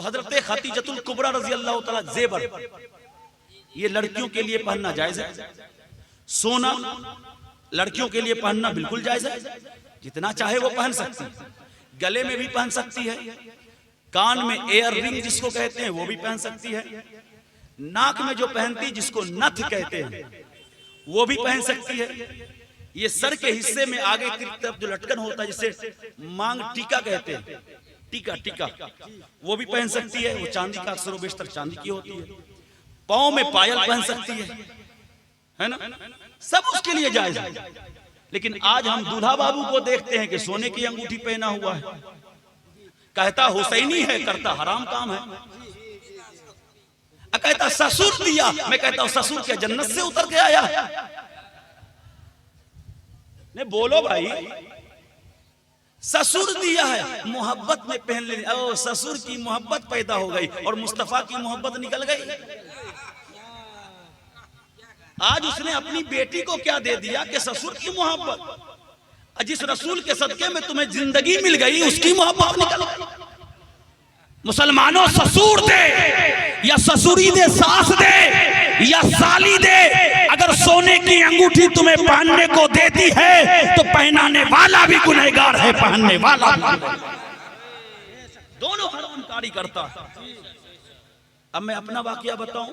हजरत खतीजतुल कुबरा रजी अल्लाह तआला जेबर ये लड़कियों के लिए पहनना जायज है। सोना लड़कियों के लिए पहनना बिल्कुल जायज है, जितना चाहे वो पहन सकती है। गले में भी पहन सकती है, कान में एयर रिंग जिसको कहते हैं वो भी पहन सकती है, नाक में जो पहनती है जिसको नथ कहते हैं वो भी पहन सकती है। ये सर के हिस्से में आगे की तरफ जो लटकन होता है जिसे मांग टीका कहते हैं, टीका टीका वो भी पहन सकती है। वो चांदी का अक्सर बेशतर चांदी की होती है। पाँव में पायल पहन सकती है ना, सब उसके लिए जायज है। लेकिन आज हम दूल्हा बाबू को देखते हैं कि सोने की अंगूठी पहना हुआ है, कहता हुसैनी है, करता हराम काम है। कहता ससुर दिया, मैं कहता हूं ससुर क्या जन्नत से उतर के आया? नहीं बोलो भाई, ससुर दिया है, मोहब्बत में पहन ले। ओ ससुर की मोहब्बत पैदा हो गई और मुस्तफा की मोहब्बत निकल गई। आज उसने अपनी बेटी को क्या दे दिया कि ससुर की मोहब्बत। जिस रसूल के सदके में तुम्हें जिंदगी मिल गई उसकी मोहब्बत निकल गई। मुसलमानों ससुर दे या ससुरी दे, सास दे या साली दे, अगर सोने की अंगूठी तुम्हें पहनने को देती है तो पहनाने वाला भी गुनहगार है, पहनने वाला भी। दोनों हरामकारी करता है। अब मैं अपना वाकया बताऊं,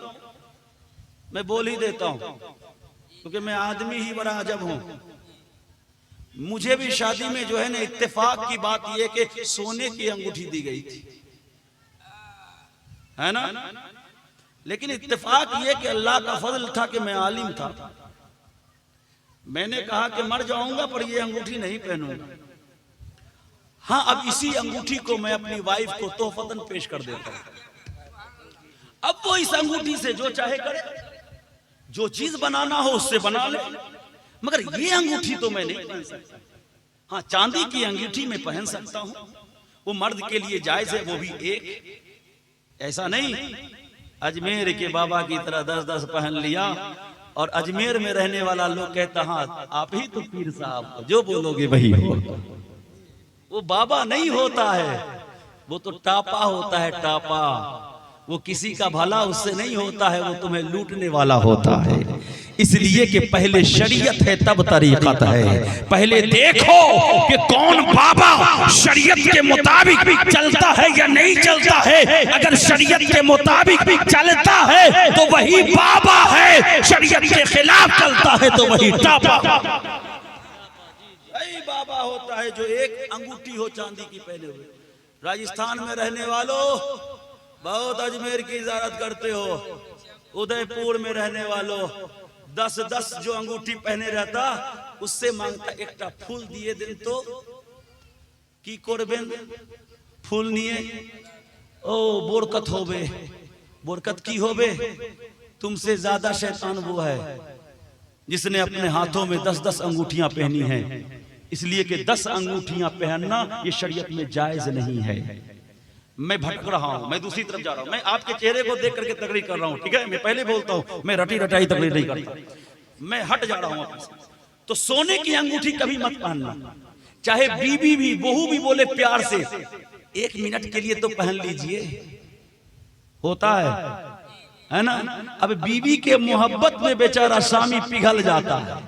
मैं बोल ही देता हूं क्योंकि मैं आदमी ही बड़ा अजब हूं। मुझे भी शादी में जो है ना इत्तेफाक की बात यह कि सोने की अंगूठी दी गई थी, है ना। लेकिन इत्तेफाक ये कि अल्लाह का फजल था कि मैं आलिम था। मैंने कहा कि मर जाऊंगा पर ये अंगूठी नहीं पहनूंगा। हाँ, अब इसी अंगूठी को मैं अपनी वाइफ को तोहफतन पेश कर देता हूं। अब वो इस अंगूठी से जो चाहे करे, जो चीज बनाना हो उससे बना ले, मगर ये अंगूठी तो मैं नहीं पहन सकता। हाँ, चांदी की अंगूठी में पहन सकता हूं, वो मर्द के लिए जायज है। वो भी एक, ऐसा नहीं अजमेर के बाबा की तरह 10-10 पहन लिया और अजमेर में रहने वाला लोग कहता हाँ आप ही तो पीर साहब, जो बोलोगे वही हो। वो बाबा नहीं होता है, वो तो टापा होता है, टापा। वो किसी का भला उससे नहीं होता है, वो तुम्हें लूटने वाला होता है। इसलिए कि पहले शरीयत है तब तरीक़त है। पहले देखो कि कौन बाबा शरीयत के मुताबिक भी चलता है या नहीं चलता है। अगर शरीयत के मुताबिक भी चलता है तो वही बाबा है, शरीयत के खिलाफ चलता है तो वही टापा। वही बाबा होता है जो एक अंगूठी हो चांदी की पहने हुए। राजस्थान में रहने वालों बहुत अजमेर की इजारत करते हो, उदयपुर में रहने वालों 10-10 जो अंगूठी पहने रहता उससे मांगता एकटा फूल दिए दिन तो की करबेन, फूल निये ओ बोरकत होबे। बोरकत की होबे? तुमसे ज्यादा शैतान वो है जिसने अपने हाथों में 10-10 अंगूठियां पहनी हैं। इसलिए कि 10 अंगूठियां पहनना ये शरीयत में जायज नहीं है। मैं भटक रहा हूं, मैं दूसरी तरफ जा रहा हूं। मैं आपके चेहरे को देख करके तकरीर कर रहा हूं, ठीक है। मैं पहले बोलता हूं, मैं रटी रटाई तकरीर नहीं करता, मैं हट जा रहा हूं। तो सोने की अंगूठी कभी मत पहनना, चाहे बीबी भी बहू भी बोले प्यार से 1 मिनट के लिए तो पहन लीजिए, होता है ना। अब बीबी के मोहब्बत में बेचारा स्वामी पिघल जाता है।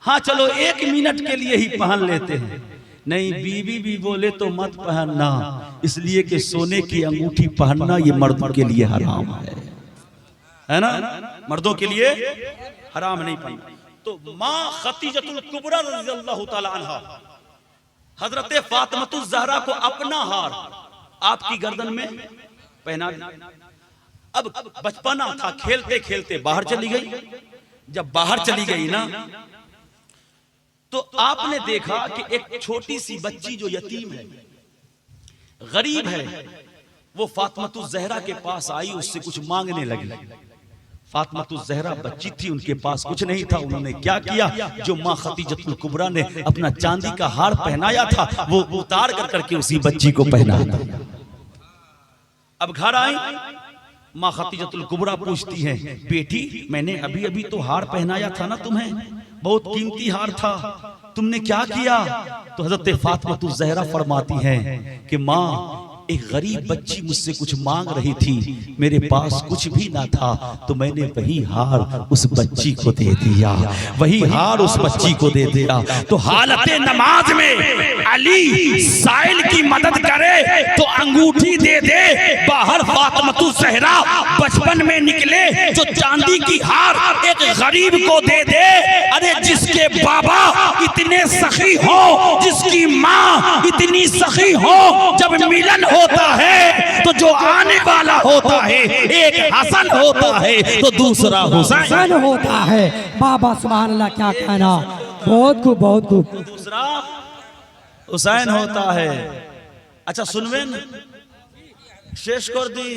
हाँ चलो 1 मिनट के लिए ही पहन लेते हैं, नहीं बीबी भी बोले तो मत पहनना। इसलिए कि सोने की अंगूठी पहनना ये मर्दों के लिए हराम है ना, मर्दों के लिए हराम नहीं पहनना। तो माँ खतीजतुल कुबरा रज़ियल्लाहु ताला अन्हा हजरत फातिमतुज़ ज़हरा को अपना हार आपकी गर्दन में पहना दिया। अब बचपना था, खेलते खेलते बाहर चली गई। जब बाहर चली गई ना तो आपने देखा कि एक छोटी सी बच्ची जो यतीम है, गरीब है, वो फातिमतुज़ ज़हरा के पास आई, उससे कुछ मांगने लगी। फातिमतुज़ ज़हरा बच्ची थी, उनके पास कुछ नहीं था। उन्होंने क्या किया, जो माँ खतीजतुल कुबरा ने अपना चांदी का हार पहनाया था वो उतार कर करके उसी बच्ची को पहना दिया। अब घर आई, माँ खतीजतुल कुबरा पूछती है, बेटी मैंने अभी अभी तो हार पहनाया था ना तुम्हें, बहुत कीमती हार था, तुमने क्या किया? तो हजरत फातिमतुज़ ज़हरा फरमाती हैं कि माँ एक गरीब बच्ची मुझसे कुछ मांग रही थी, मेरे पास कुछ भी ना था, तो मैंने वही हार उस बच्ची को दे दिया, वही हार उस बच्ची को दे दिया। तो हालते नमाज में अली साइल की मदद करे तो अंगूठी दे दे, बाहर फातिमा ज़हरा बचपन में निकले जो चांदी की हार एक गरीब को दे दे। अरे जिसके बाबा इतने सखी हो, जिसकी माँ इतनी सखी हो, जब मिलन होता है तो जो आने वाला होता है एक हसन होता है तो दूसरा हुसैन होता है। बाबा सुभान अल्लाह, क्या कहना, बहुत खूब बहुत खूब। दूसरा हुसैन होता है। अच्छा सुनवें शेष कर दी